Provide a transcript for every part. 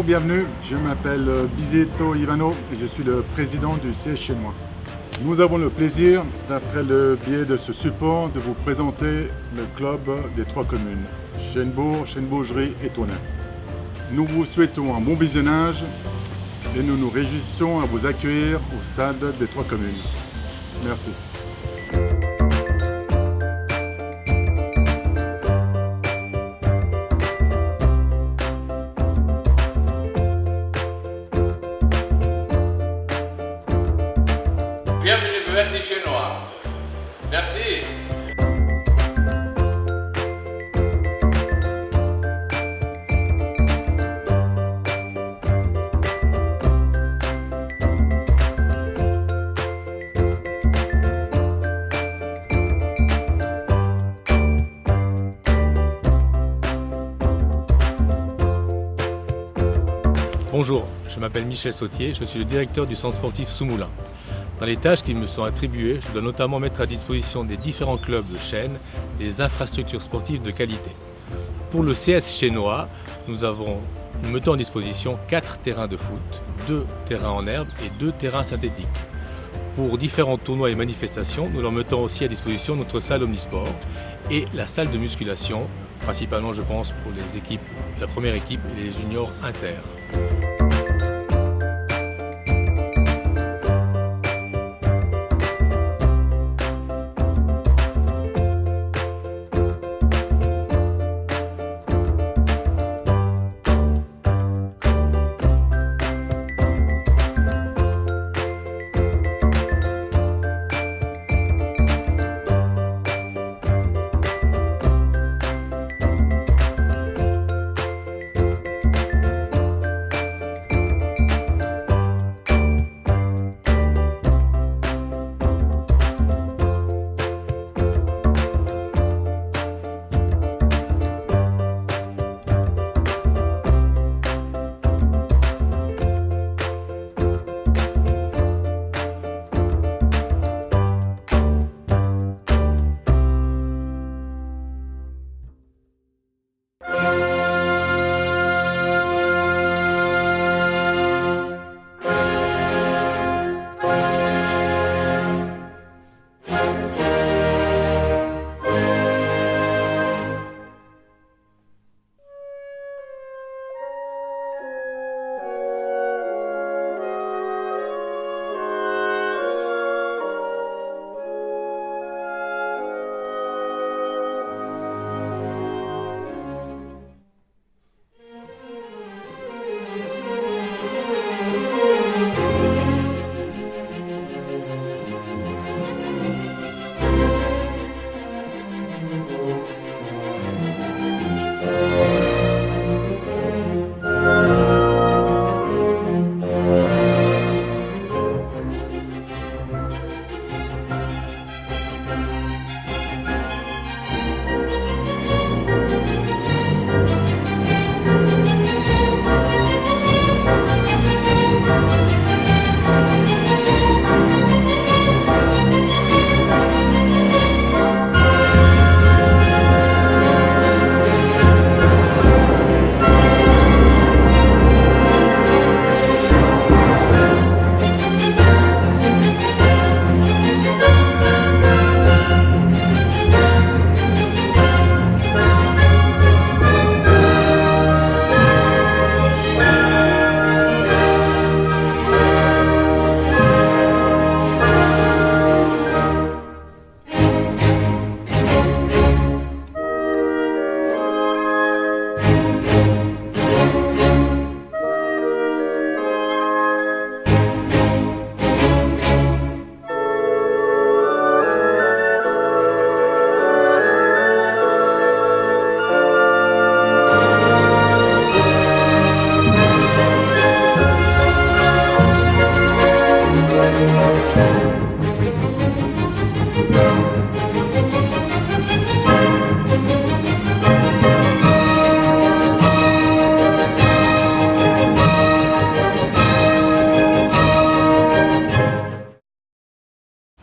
bienvenue. Je m'appelle Bizetto Ivano et je suis le président du CS Chenois. Nous avons le plaisir, d'après le biais de ce support, de vous présenter le club des trois communes, Chênebourg, Chêne-Bourgerie et Tonnerre. Nous vous souhaitons un bon visionnage et nous nous réjouissons à vous accueillir au stade des trois communes. Merci. Bienvenue Buvette des Chenois. Merci. Bonjour, je m'appelle Michel Sautier, je suis le directeur du centre sportif Soumoulin. Dans les tâches qui me sont attribuées, je dois notamment mettre à disposition des différents clubs de Chêne des infrastructures sportives de qualité. Pour le CS Chenois, nous mettons à disposition 4 terrains de foot, 2 terrains en herbe et 2 terrains synthétiques. Pour différents tournois et manifestations, nous leur mettons aussi à disposition notre salle omnisport et la salle de musculation, principalement je pense pour les équipes, la première équipe et les juniors inter.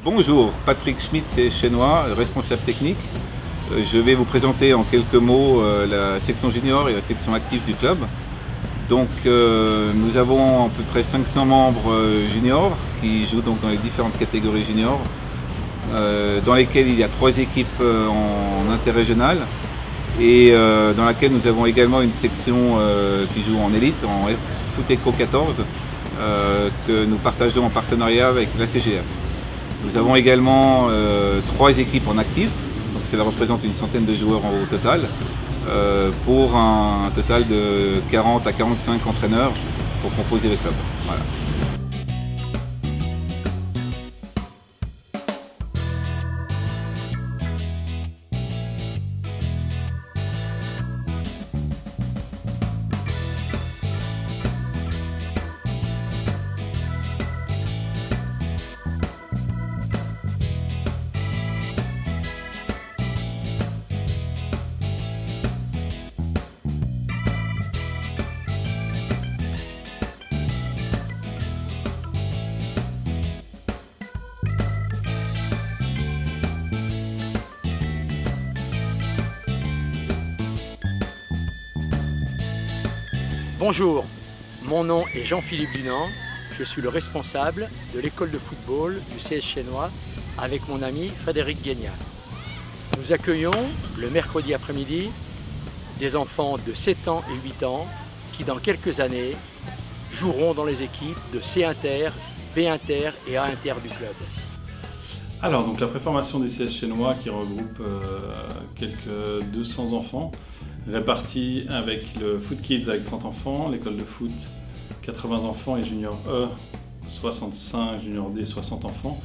Bonjour, Patrick Schmitt, c'est Chênois, responsable technique. Je vais vous présenter en quelques mots la section junior et la section active du club. Donc nous avons à peu près 500 membres juniors qui jouent donc dans les différentes catégories juniors, dans lesquelles il y a 3 équipes en interrégional et dans laquelle nous avons également une section qui joue en élite, en Foot Eco 14, que nous partageons en partenariat avec la CGF. Nous avons également 3 équipes en actif, donc cela représente une centaine de joueurs au total, pour un total de 40 à 45 entraîneurs pour composer le club. Voilà. Bonjour, mon nom est Jean-Philippe Dunant, je suis le responsable de l'école de football du CS Chénois avec mon ami Frédéric Guignard. Nous accueillons le mercredi après-midi des enfants de 7 ans et 8 ans qui dans quelques années joueront dans les équipes de C Inter, B Inter et A Inter du club. Alors, donc la préformation du CS Chénois qui regroupe quelques 200 enfants répartis avec le Foot Kids avec 30 enfants, l'école de foot 80 enfants et Junior E 65, Junior D 60 enfants.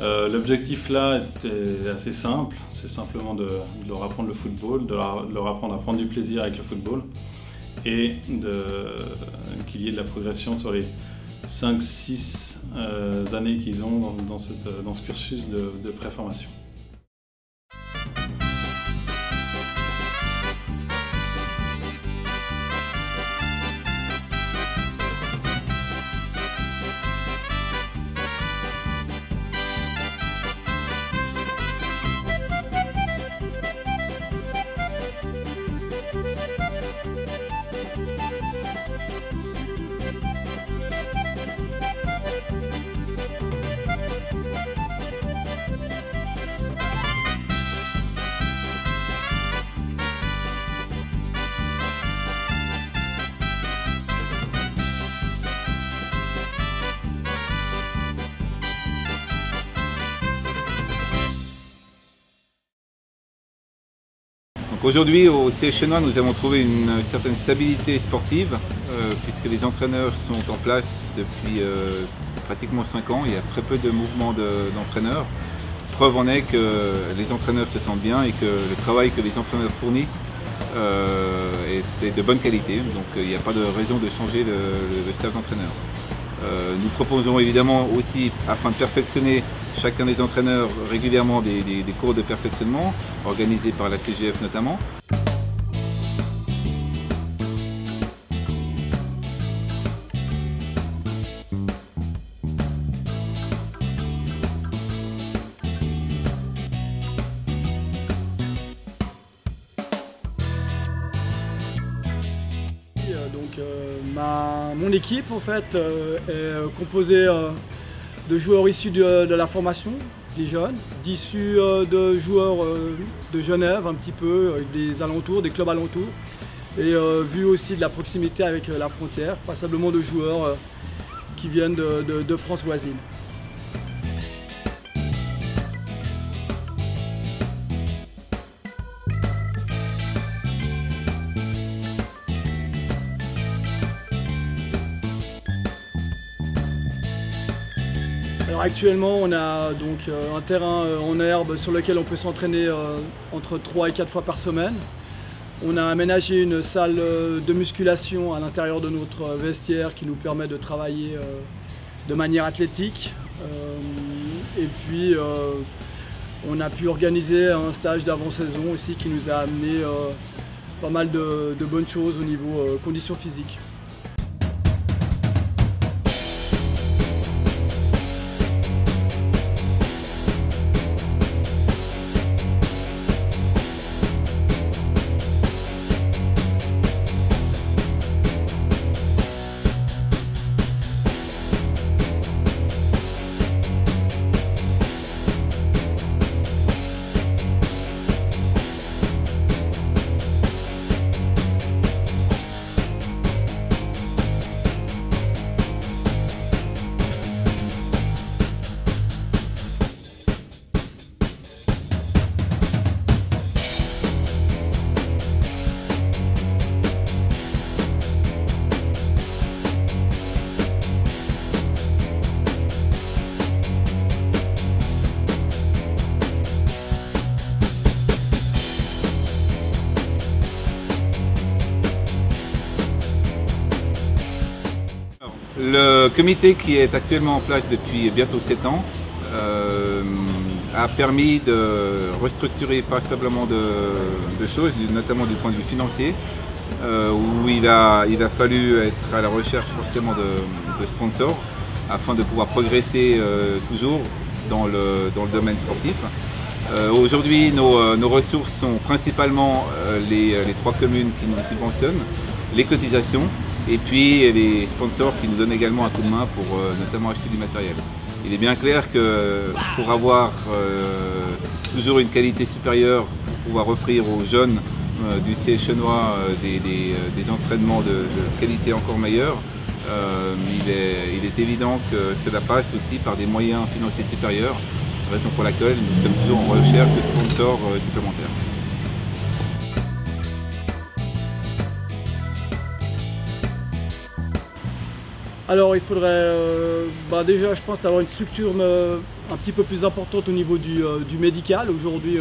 L'objectif là était assez simple, c'est simplement de leur apprendre le football, de leur apprendre à prendre du plaisir avec le football et qu'il y ait de la progression sur les 5-6 années qu'ils ont dans ce cursus de préformation. Aujourd'hui, au CS Chénois, nous avons trouvé une certaine stabilité sportive, puisque les entraîneurs sont en place depuis pratiquement 5 ans. Il y a très peu de mouvements d'entraîneurs. Preuve en est que les entraîneurs se sentent bien et que le travail que les entraîneurs fournissent est de bonne qualité. Donc il n'y a pas de raison de changer le staff d'entraîneurs. Nous proposons évidemment aussi, afin de perfectionner chacun des entraîneurs régulièrement des cours de perfectionnement, organisés par la CGF notamment. Mon équipe en fait est composée de joueurs issus de la formation, des jeunes, d'issus de joueurs de Genève un petit peu, avec des alentours, des clubs alentours, et vu aussi de la proximité avec la frontière, passablement de joueurs qui viennent de France voisine. Alors actuellement, on a donc un terrain en herbe sur lequel on peut s'entraîner entre 3 et 4 fois par semaine. On a aménagé une salle de musculation à l'intérieur de notre vestiaire qui nous permet de travailler de manière athlétique. Et puis on a pu organiser un stage d'avant-saison aussi qui nous a amené pas mal de bonnes choses au niveau conditions physiques. Le comité qui est actuellement en place depuis bientôt 7 ans a permis de restructurer passablement de choses, notamment du point de vue financier, où il a fallu être à la recherche forcément de sponsors afin de pouvoir progresser toujours dans le domaine sportif. Aujourd'hui, nos ressources sont principalement les 3 communes qui nous subventionnent, les cotisations et puis les sponsors qui nous donnent également un coup de main pour notamment acheter du matériel. Il est bien clair que pour avoir toujours une qualité supérieure, pour pouvoir offrir aux jeunes du CS Chenois des entraînements de qualité encore meilleure, il est évident que cela passe aussi par des moyens financiers supérieurs, raison pour laquelle nous sommes toujours en recherche de sponsors supplémentaires. Alors il faudrait déjà je pense avoir une structure un petit peu plus importante au niveau du médical. Aujourd'hui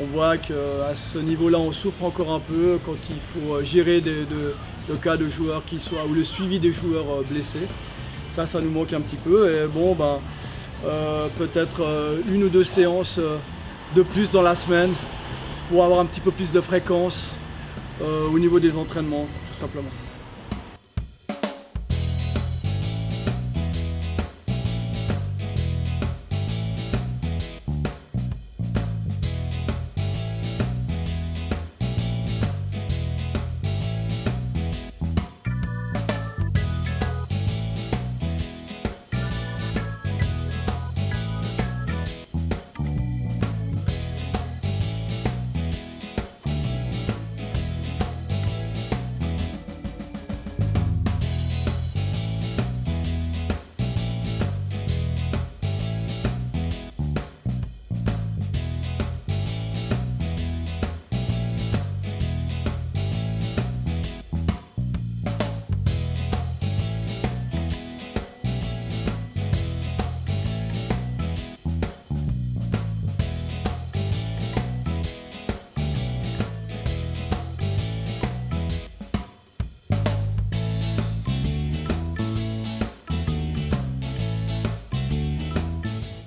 on voit qu'à ce niveau-là on souffre encore un peu quand il faut gérer le cas de joueurs ou le suivi des joueurs blessés. Ça nous manque un petit peu et bon peut-être 1 ou 2 séances de plus dans la semaine pour avoir un petit peu plus de fréquence au niveau des entraînements tout simplement.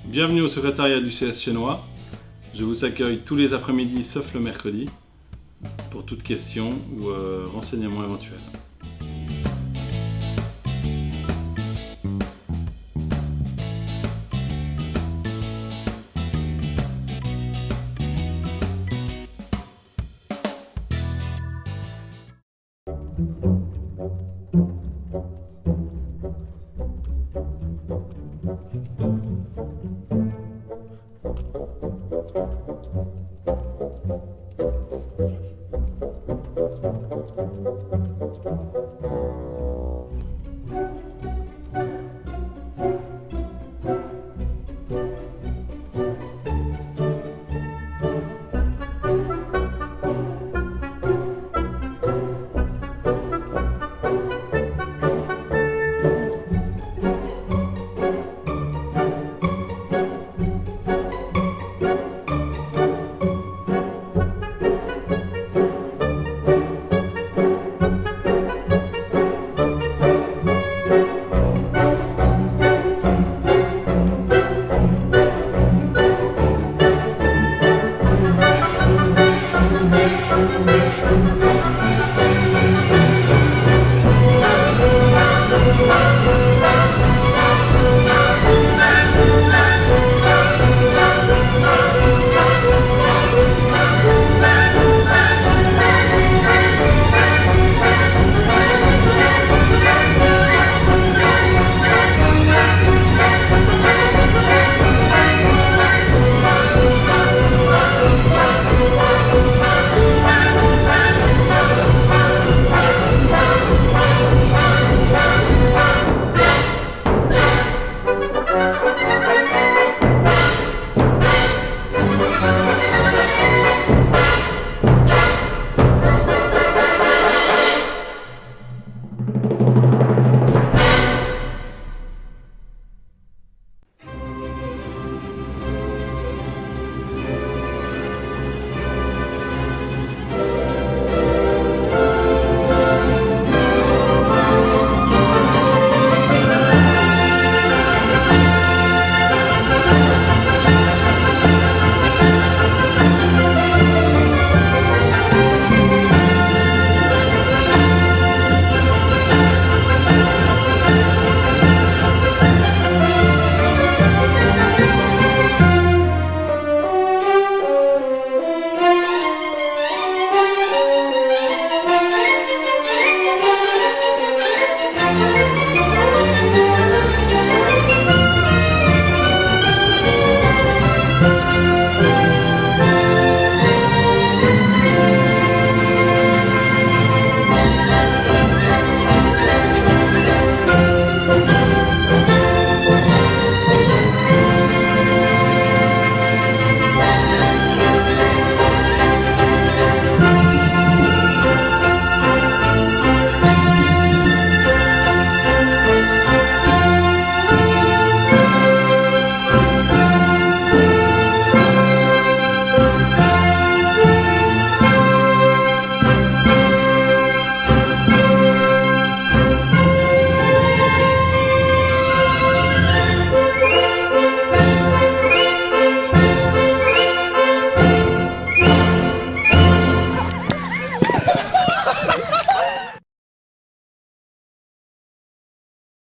Bienvenue au secrétariat du CS Chenois. Je vous accueille tous les après-midi sauf le mercredi pour toute question ou renseignement éventuel.